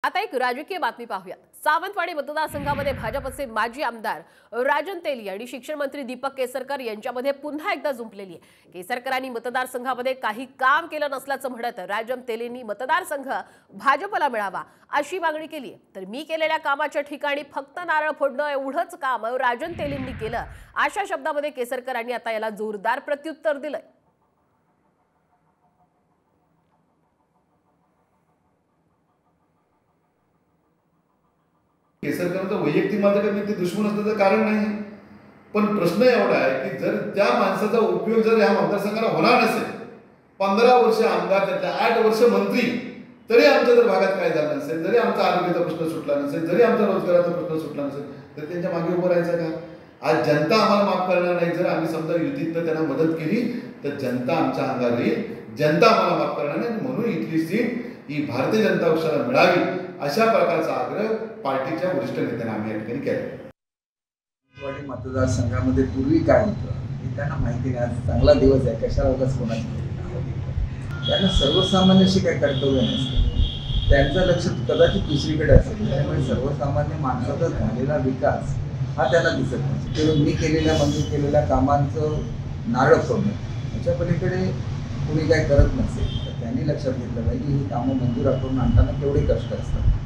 आता एक राजकीय बातमी पाहूयात। सावंतवाडी मतदारसंघामध्ये भाजपचे माजी आमदार राजन तेली आणि शिक्षण मंत्री दीपक केसरकर यांच्यामध्ये पुन्हा एकदा जुंपलेली आहे। केसरकरांनी मतदारसंघामध्ये काही काम केलं नसल्याचं म्हणत राजन तेलींनी मतदारसंघ भाजपला मिळावा अशी मागणी केली आहे। तर मी केलेल्या कामाच्या ठिकाणी फक्त नारळ फोडणं एवढंच काम राजन तेलींनी केलं अशा शब्दामध्ये केसरकरांनी आता याला जोरदार प्रत्युत्तर दिलंय। केसरकरांचं वैयक्तिक माझ्याकडे ते दुश्मन असण्याचं कारण नाही, पण प्रश्न एवढा आहे की जर त्या माणसाचा उपयोग जर या मतदारसंघाला होणार नसेल, 15 वर्ष आमदार त्यातल्या 8 वर्ष मंत्री, तरी आमच्या जर भागात काय झालं नसेल, जरी आमचा आरोग्याचा प्रश्न सुटला नसेल, जरी आमचा रोजगाराचा प्रश्न सुटला नसेल, तर त्यांच्या मागे उभं राहायचं का? आज जनता आम्हाला माफ करणार नाही। जर आम्ही समजा युतीतनं त्यांना मदत केली तर जनता आमच्या अंगावर येईल, जनता आम्हाला माफ करणार नाही। म्हणून इथली सीट ही भारतीय जनता पक्षाला मिळावी अशा प्रकारचा आग्रह पार्टीच्या वरिष्ठ नेत्यांना आम्ही या ठिकाणी केला। मतदारसंघामध्ये पूर्वी काय होतं हे त्यांना माहिती नाही। आज चांगला दिवस आहे, कशाला उगाच कोणाची त्यांना सर्वसामान्याशी काही कर्तव्य नसतं, त्यांचं लक्ष कदाचित दुसरीकडे असेल। त्यामुळे सर्वसामान्य माणसाचा झालेला विकास हा त्यांना दिसत नाही। तेव्हा मी केलेल्या मंजूर केलेल्या कामांचं नारळ फोडणं याच्या पलीकडे कुणी काय करत नसेल तर त्यांनी लक्षात घेतलं पाहिजे ही कामं मंजूर करून आणताना केवढे कष्ट असतात।